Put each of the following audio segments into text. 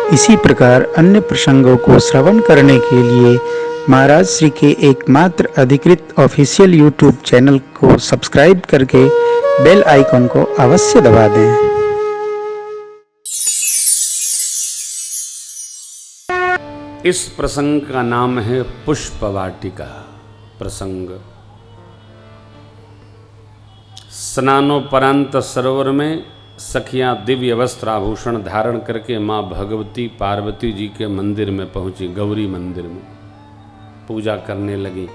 इसी प्रकार अन्य प्रसंगों को श्रवण करने के लिए महाराज श्री के एकमात्र अधिकृत ऑफिशियल यूट्यूब चैनल को सब्सक्राइब करके बेल आइकन को अवश्य दबा दें। इस प्रसंग का नाम है पुष्प वाटिका प्रसंग। स्नानोपरांत सरोवर में सखियां दिव्य वस्त्र आभूषण धारण करके माँ भगवती पार्वती जी के मंदिर में पहुंची। गौरी मंदिर में पूजा करने लगी।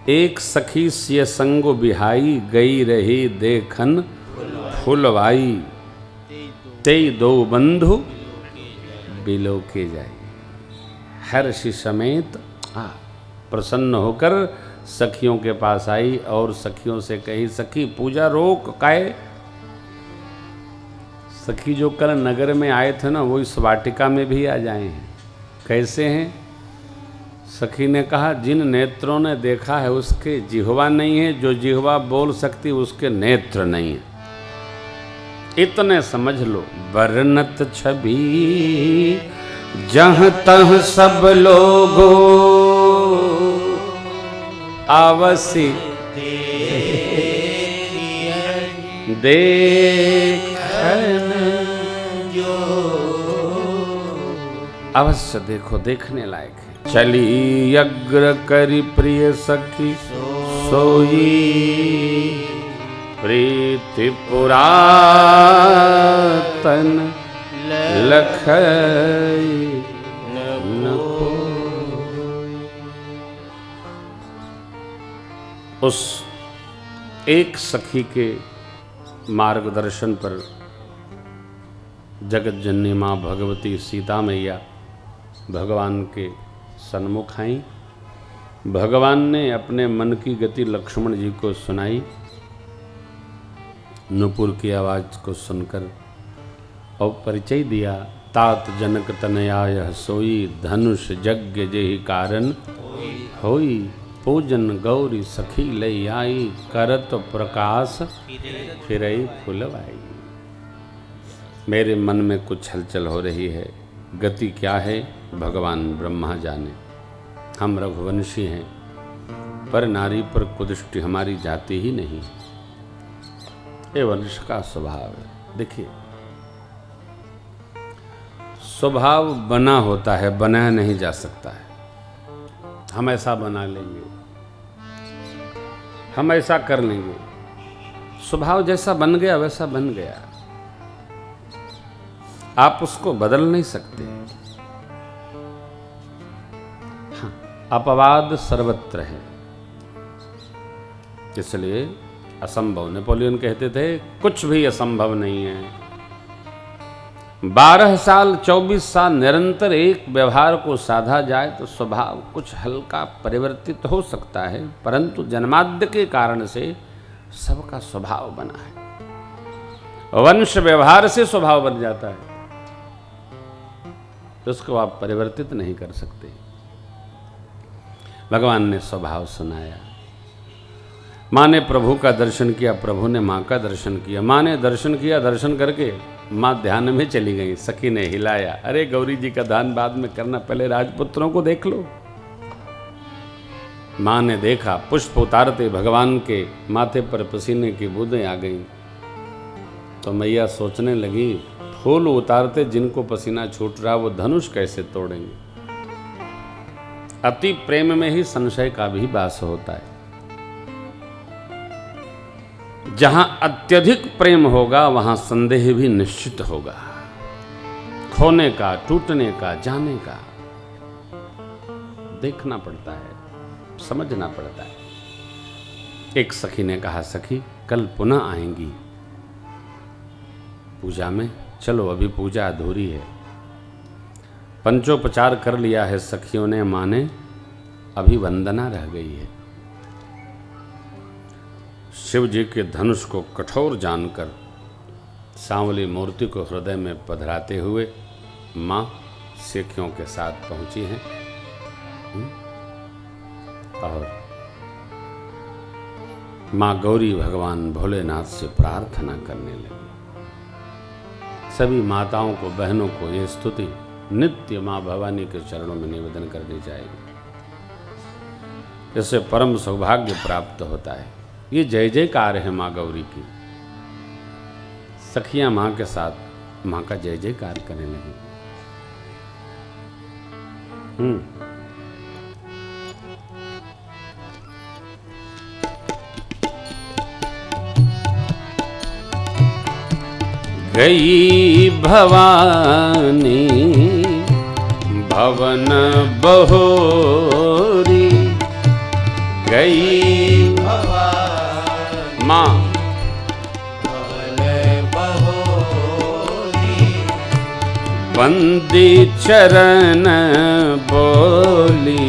एक सखी सिय संगो बिहाई, गई रही देखन फुलवाई, तेई दो बंधु बिलो के जाई। हर्षि समेत प्रसन्न होकर सखियों के पास आई और सखियों से कही, सखी पूजा रोक काहे? सखी जो कल नगर में आए थे ना, वो इस वाटिका में भी आ जाए हैं। कैसे हैं? सखी ने कहा, जिन नेत्रों ने देखा है उसके जिह्वा नहीं है, जो जिह्वा बोल सकती उसके नेत्र नहीं है। इतने समझ लो। वर्णत छवि जहाँ तह सब लोगो, आवसी देखन जो, अवश्य देखो, देखने लायक है। चली अग्र करी प्रिय सखी सोई, प्रीति पुरातन लखई न कोई। उस एक सखी के मार्गदर्शन पर जगत जननी माँ भगवती सीता मैया भगवान के सन्मुख आई। भगवान ने अपने मन की गति लक्ष्मण जी को सुनाई। नुपुर की आवाज़ को सुनकर और परिचय दिया। तात जनक तनयाय सोई, धनुष यज्ञ जेहि कारण होई, पूजन गौरी सखी लई आई, करत प्रकाश फिरई फुलवाई। मेरे मन में कुछ हलचल हो रही है। गति क्या है भगवान ब्रह्मा जाने। हम रघुवंशी हैं, पर नारी पर कुदृष्टि हमारी जाती ही नहीं। ये वंश का स्वभाव है। देखिए, स्वभाव बना होता है, बनाया नहीं जा सकता है। हम ऐसा बना लेंगे, हम ऐसा कर लेंगे। स्वभाव जैसा बन गया वैसा बन गया, आप उसको बदल नहीं सकते। हाँ, अपवाद सर्वत्र है, इसलिए असंभव। नेपोलियन कहते थे कुछ भी असंभव नहीं है। 12 साल 24 साल निरंतर एक व्यवहार को साधा जाए तो स्वभाव कुछ हल्का परिवर्तित हो सकता है, परंतु जन्माद्य के कारण से सबका स्वभाव बना है। वंश व्यवहार से स्वभाव बन जाता है, तो उसको आप परिवर्तित नहीं कर सकते। भगवान ने स्वभाव सुनाया। माँ ने प्रभु का दर्शन किया, प्रभु ने माँ का दर्शन किया। माँ ने दर्शन किया, दर्शन करके माँ ध्यान में चली गई। सखी ने हिलाया, अरे गौरी जी का ध्यान बाद में करना, पहले राजपुत्रों को देख लो। माँ ने देखा, पुष्प उतारते भगवान के माथे पर पसीने की बूंदें आ गईं। तो मैया सोचने लगी, फूल उतारते जिनको पसीना छूट रहा वो धनुष कैसे तोड़ेंगे। अति प्रेम में ही संशय का भी वास होता है। जहां अत्यधिक प्रेम होगा वहां संदेह भी निश्चित होगा, खोने का, टूटने का, जाने का। देखना पड़ता है, समझना पड़ता है। एक सखी ने कहा, सखी कल पुनः आएंगी पूजा में, चलो अभी पूजा अधूरी है। पंचोपचार कर लिया है सखियों ने, माँ ने, अभी वंदना रह गई है। शिव जी के धनुष को कठोर जानकर सांवली मूर्ति को हृदय में पधराते हुए माँ सखियों के साथ पहुंची हैं और माँ गौरी भगवान भोलेनाथ से प्रार्थना करने लगी। सभी माताओं को, बहनों को ये स्तुति नित्य माँ भवानी के चरणों में निवेदन करनी चाहिए। इससे परम सौभाग्य प्राप्त होता है। ये जय जयकार है माँ गौरी की। सखियां माँ के साथ माँ का जय जयकार करने लगी। गई भवानी भवन बहोरी, गई भवानी माँ भवन बहोरी, बंदी चरण बोली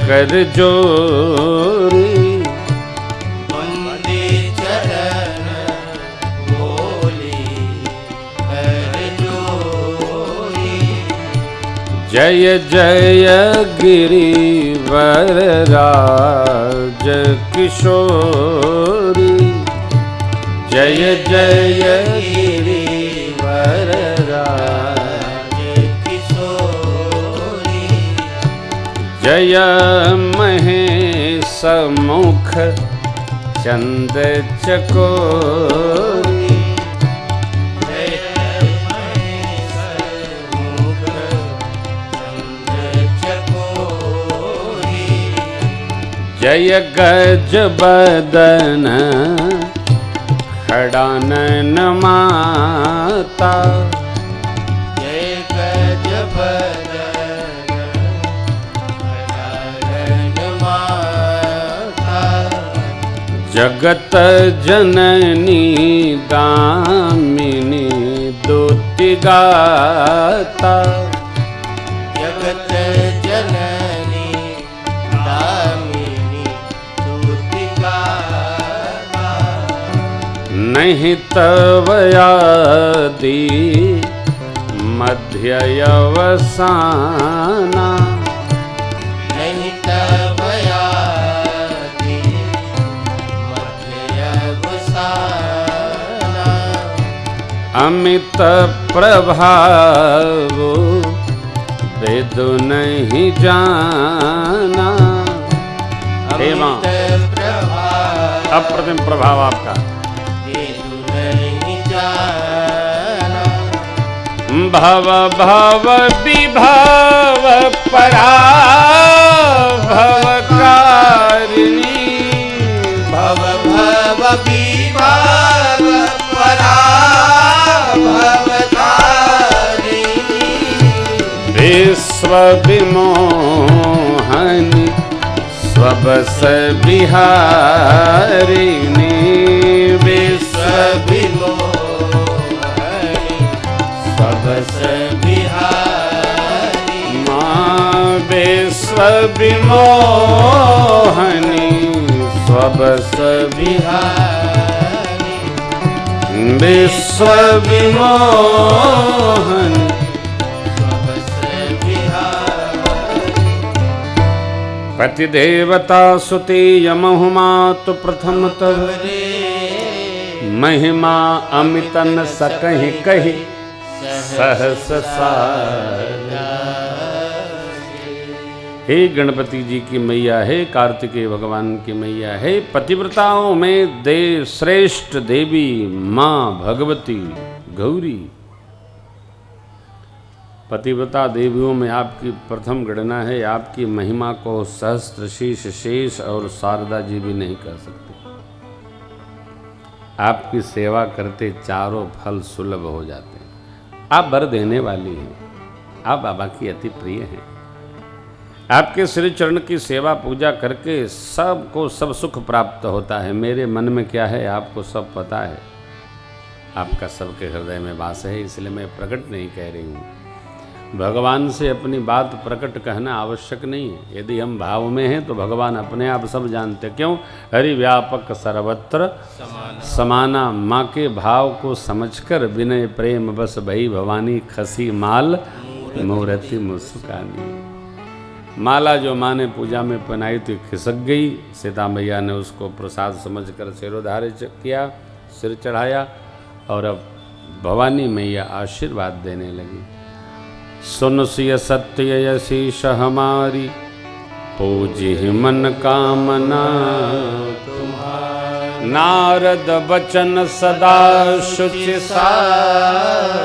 कर जोरी, जय जय गिरिवर राज किशोरी, जय जय गिरिवर राज किशोरी, जय महेश मुख चंद चकोरी, जय गज बदन खड़ानन माता, जय गज बदन खड़ानन माता, जगत जननी दामिनी दुति गाता, जगत जननी नहीं तव यादि मध्य अवसाना, नहीं तव यादि मध्य अवसाना, अमित प्रभाव वेद नहीं जाना। हे मां, अप्रतिम प्रभाव आपका भव भव विभाव पराभवकारिणी, भव भव विभाव पराभवकारिणी, विश्व विमोहनी स्वबस बिहारिणी, विश्व विमोहनी स्वबस बिहारी, माँ विश्व विमोहनी स्वबस बिहारी, विश्व विमोहनी स्वबस बिहारी, पतिदेवता सुते यमहुमातु प्रथम तव महिमा अमितन सकहि कहि सहस सारा। हे गणपति जी की मैया, हे कार्तिकेय भगवान की मैया, हे पतिव्रताओं में श्रेष्ठ देवी माँ भगवती गौरी। पतिव्रता देवियों में आपकी प्रथम गणना है। आपकी महिमा को सहस्त्र शीश शेष और शारदा जी भी नहीं कर सकते। आपकी सेवा करते चारों फल सुलभ हो जाते हैं। आप वर देने वाली हैं। आप बाबा की अति प्रिय हैं। आपके श्री चरण की सेवा पूजा करके सबको सब सुख प्राप्त होता है। मेरे मन में क्या है आपको सब पता है। आपका सबके हृदय में वास है, इसलिए मैं प्रकट नहीं कह रही हूँ। भगवान से अपनी बात प्रकट कहना आवश्यक नहीं है। यदि हम भाव में हैं तो भगवान अपने आप सब जानते। क्यों? हरि व्यापक सर्वत्र समाना। माँ के भाव को समझकर विनय प्रेम बस भई भवानी खसी माल मूर्ति मुस्कानी। माला जो माँ ने पूजा में पहनाई थी खिसक गई। सीता मैया ने उसको प्रसाद समझकर सिरोधार्य किया, सिर चढ़ाया और अब भवानी मैया आशीर्वाद देने लगी। सुन सिय सत्य यशीष हमारी, पूजी मन कामना तुम्हारी। नारद बचन सदा शुचि साचा,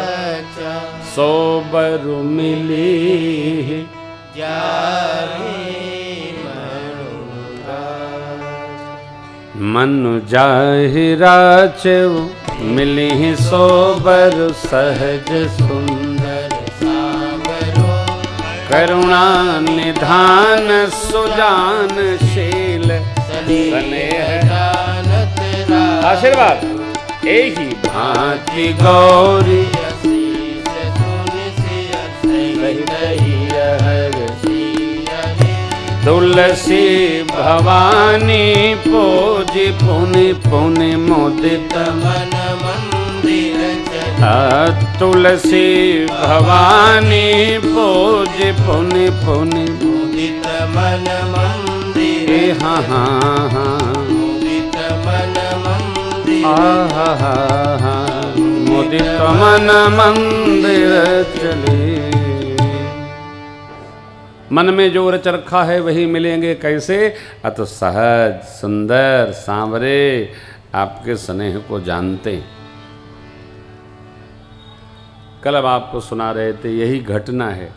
सो बरु मिली मनु जाहिरा चेव, मिली सो बरु सहज सुंदर सावरो, करुणा निधान सुजान शील स्नेह। आशीर्वाद। एही भांति गौरी तुलसी भवानी, पूजी पुनि पुनि मोदित मन मंदिर चले। तुलसी भवानी, पूजी पुनि पुनि मोदित मन मंदिर। हाँ हाँ हाँ मोदित मन मंदिर। हाँ हाँ हाँ मोदित मन मंदिर चले। मन में जो रच रखा है वही मिलेंगे कैसे? अत सहज सुंदर सांवरे आपके स्नेह को जानते। कल अब आपको सुना रहे थे, यही घटना है।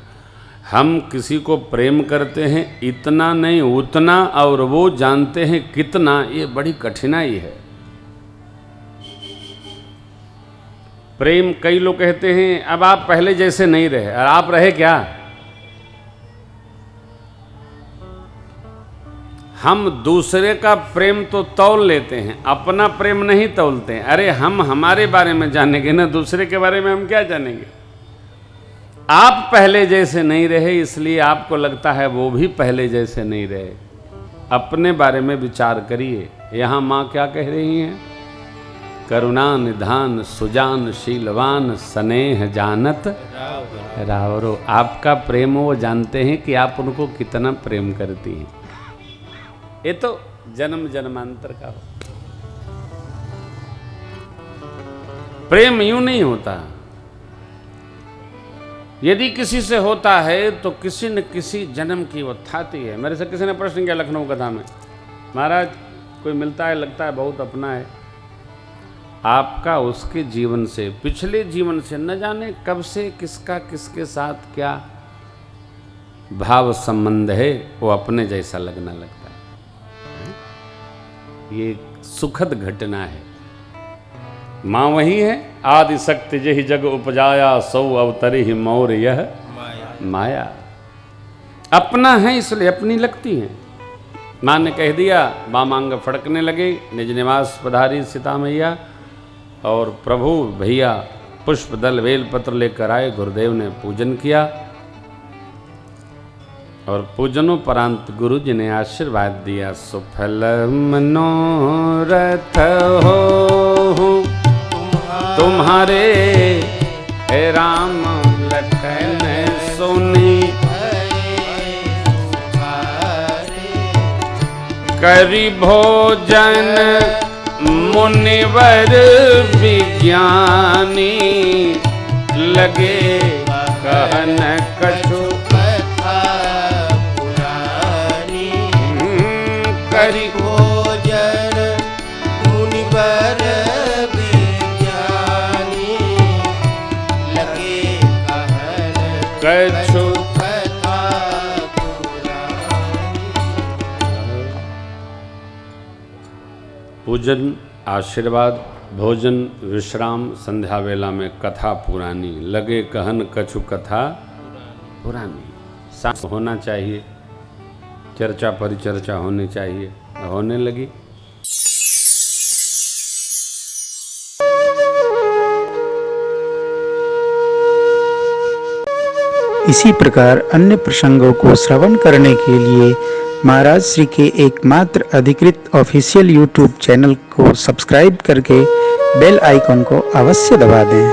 हम किसी को प्रेम करते हैं इतना नहीं उतना, और वो जानते हैं कितना, ये बड़ी कठिनाई है। प्रेम, कई लोग कहते हैं अब आप पहले जैसे नहीं रहे, और आप रहे क्या? हम दूसरे का प्रेम तो तौल लेते हैं, अपना प्रेम नहीं तौलते हैं। अरे हम हमारे बारे में जानेंगे ना, दूसरे के बारे में हम क्या जानेंगे? आप पहले जैसे नहीं रहे, इसलिए आपको लगता है वो भी पहले जैसे नहीं रहे। अपने बारे में विचार करिए। यहाँ माँ क्या कह रही हैं? करुणा निधान सुजान शीलवान, स्नेह जानत रावरो। आपका प्रेम वो जानते हैं कि आप उनको कितना प्रेम करती हैं। ये तो जन्म जन्मांतर का हो। प्रेम यूं नहीं होता। यदि किसी से होता है तो किसी न किसी जन्म की वो थाती है। मेरे से किसी ने प्रश्न किया लखनऊ कथा में, महाराज कोई मिलता है लगता है बहुत अपना है, आपका उसके जीवन से, पिछले जीवन से न जाने कब से किसका किसके साथ क्या भाव संबंध है, वो अपने जैसा लगना लगता है। ये सुखद घटना है। माँ वही है, आदि शक्ति जहि जग उपजाया, सौ अवतरी ही मोर यह माया। अपना है इसलिए अपनी लगती है। माँ ने कह दिया, बामांग फड़कने लगे, निज निवास पधारी सीता मैया, और प्रभु भैया पुष्प दल बेलपत्र लेकर आए। गुरुदेव ने पूजन किया, और पूजनोपरांत गुरु जी ने आशीर्वाद दिया, सुफल मनोरथ हो तुम्हारे, हे राम लखन सोनी, करी भोजन मुनिवर विज्ञानी, लगे कहन कछु करी भोजन मुनिवर विज्ञानी, लगे कहन कछु कथा पुरानी। पूजन, आशीर्वाद, भोजन, विश्राम, संध्या वेला में कथा पुरानी, लगे कहन कछु कथा पुरानी। सांस होना चाहिए, चर्चा परिचर्चा होनी चाहिए, होने लगी। इसी प्रकार अन्य प्रसंगों को श्रवण करने के लिए महाराज श्री के एकमात्र अधिकृत ऑफिशियल यूट्यूब चैनल को सब्सक्राइब करके बेल आइकन को अवश्य दबा दें।